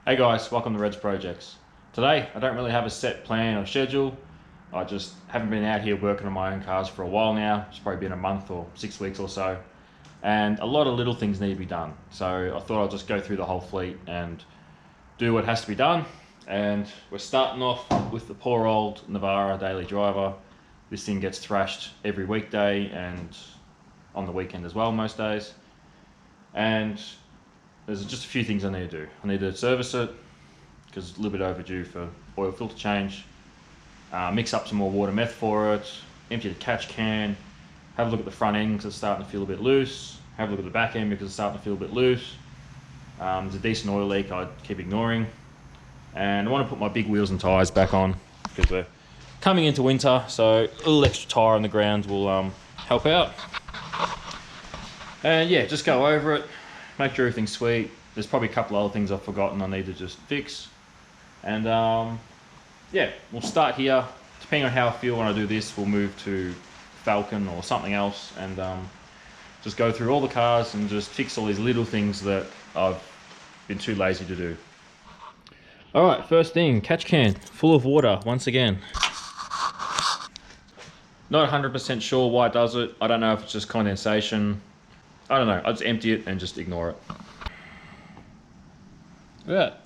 Hey guys, welcome to Red's Projects. Today, I don't really have a set plan or schedule. I just haven't been out here working on my own cars for a while now. It's probably been a month or 6 weeks or so. And a lot of little things need to be done. So I thought I'll just go through the whole fleet and do what has to be done. And we're starting off with the poor old Navara daily driver. This thing gets thrashed every weekday and on the weekend as well most days. And there's just a few things I need to do. I need to service it because it's a little bit overdue for oil filter change. Mix up some more water meth for it. Empty the catch can. Have a look at the front end because it's starting to feel a bit loose. Have a look at the back end because it's starting to feel a bit loose. There's a decent oil leak I keep ignoring. And I want to put my big wheels and tyres back on because we're coming into winter, so a little extra tyre on the ground will help out. And yeah, just go over it. Make sure everything's sweet. There's probably a couple other things I've forgotten I need to just fix. And yeah, we'll start here. Depending on how I feel when I do this, we'll move to Falcon or something else and just go through all the cars and just fix all these little things that I've been too lazy to do. Alright, first thing, catch can, full of water once again. Not 100% sure why it does it. I don't know if it's just condensation. I don't know, I just empty it and just ignore it. Look at that.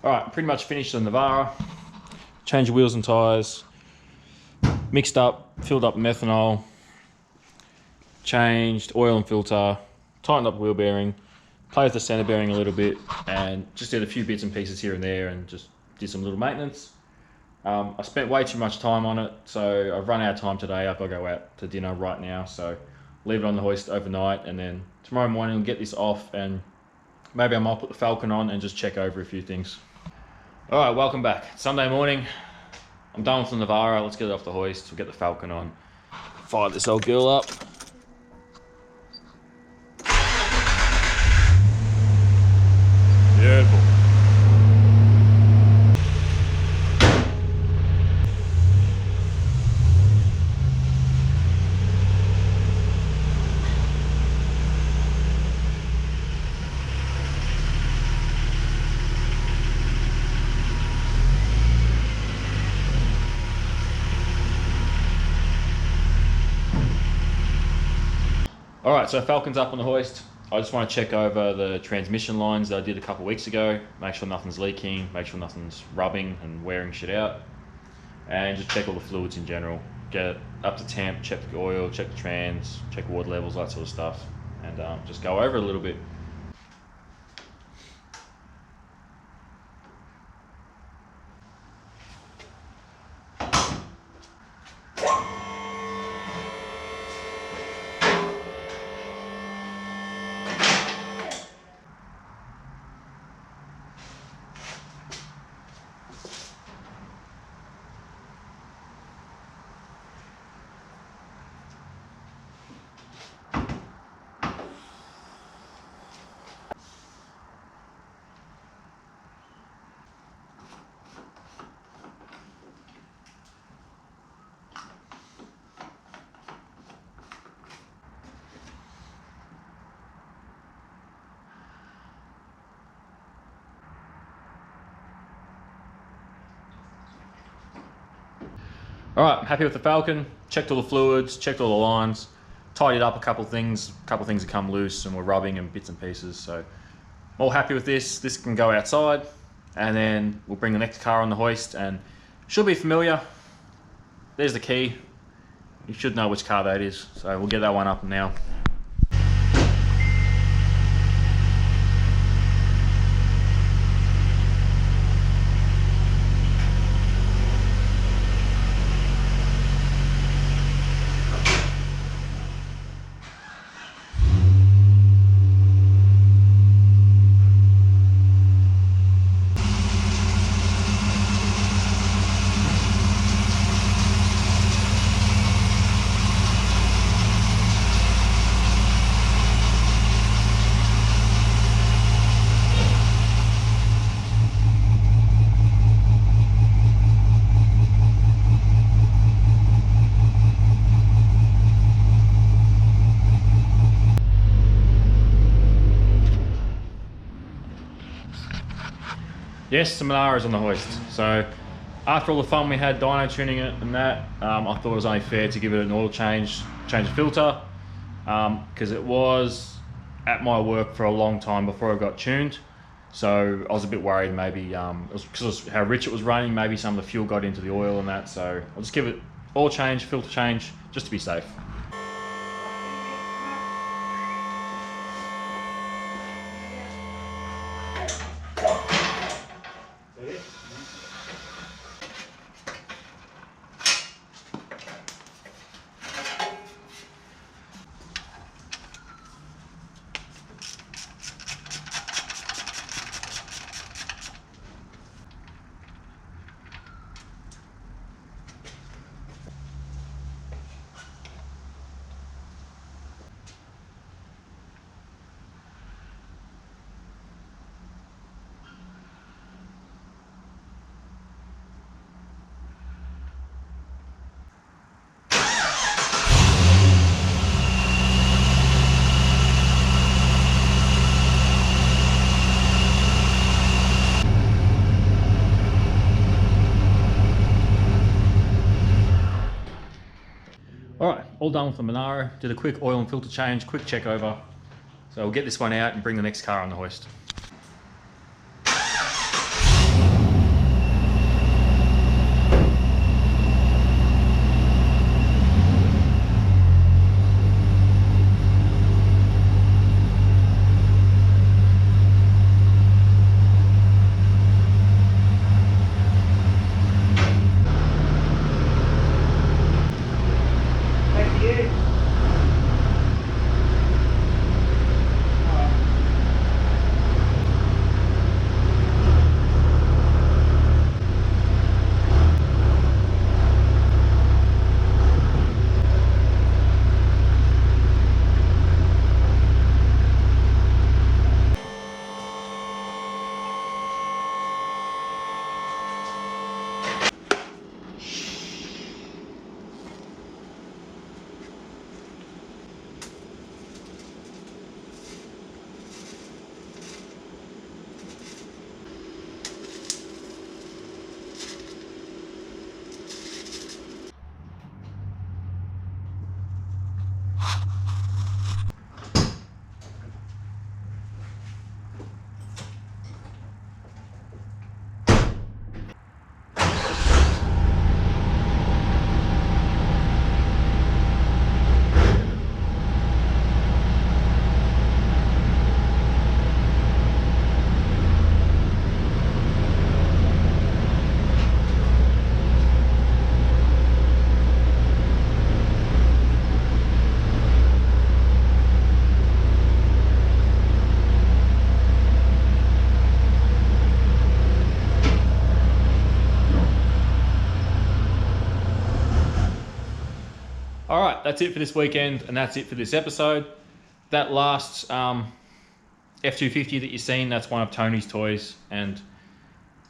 Alright, pretty much finished the Navara. Changed the wheels and tyres. Mixed up, filled up methanol. Changed oil and filter. Tightened up the wheel bearing. Played with the centre bearing a little bit. And just did a few bits and pieces here and there and just did some little maintenance. I spent way too much time on it, so I've run out of time today. I've got to go out to dinner right now, so leave it on the hoist overnight and then tomorrow morning I'll get this off and maybe I might put the Falcon on and just check over a few things. Alright, welcome back. Sunday morning. I'm done with the Navara. Let's get it off the hoist. We'll get the Falcon on. Fire this old girl up. Beautiful. Alright, so Falcon's up on the hoist. I just want to check over the transmission lines that I did a couple of weeks ago. Make sure nothing's leaking, make sure nothing's rubbing and wearing shit out. And just check all the fluids in general. Get it up to temp, check the oil, check the trans, check water levels, that sort of stuff. And just go over it a little bit. All right, I'm happy with the Falcon. Checked all the fluids, checked all the lines, tidied up a couple things have come loose and we're rubbing and bits and pieces. So I'm all happy with this. This can go outside and then we'll bring the next car on the hoist and should be familiar. There's the key. You should know which car that is. So we'll get that one up now. Yes, the Monaro is on the hoist. So after all the fun we had dyno tuning it and that, I thought it was only fair to give it an oil change the filter, because it was at my work for a long time before it got tuned. So I was a bit worried maybe, it was because of how rich it was running, maybe some of the fuel got into the oil and that. So I'll just give it oil change, filter change, just to be safe. All right, all done with the Monaro. Did a quick oil and filter change, quick check over. So we'll get this one out and bring the next car on the hoist. All right, that's it for this weekend, and that's it for this episode. That last F250 that you've seen, that's one of Tony's toys, and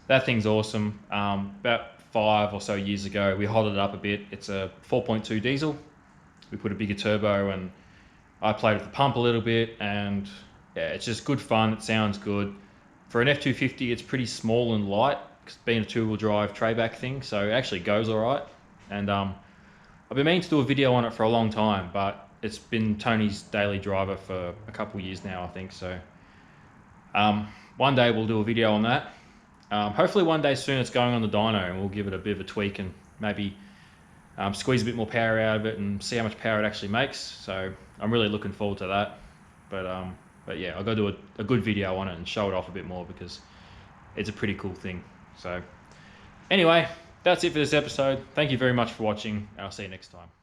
that thing's awesome. About 5 or so years ago, we hollowed it up a bit. It's a 4.2 diesel. We put a bigger turbo, and I played with the pump a little bit, and yeah, it's just good fun. It sounds good. For an F250, it's pretty small and light, being a two-wheel drive tray back thing, so it actually goes all right. And I've been meaning to do a video on it for a long time, but it's been Tony's daily driver for a couple years now, I think. So one day we'll do a video on that. Hopefully one day soon it's going on the dyno, and we'll give it a bit of a tweak and maybe squeeze a bit more power out of it and see how much power it actually makes. So I'm really looking forward to that. But yeah, I'll go do a good video on it and show it off a bit more, because it's a pretty cool thing. So anyway, that's it for this episode. Thank you very much for watching, and I'll see you next time.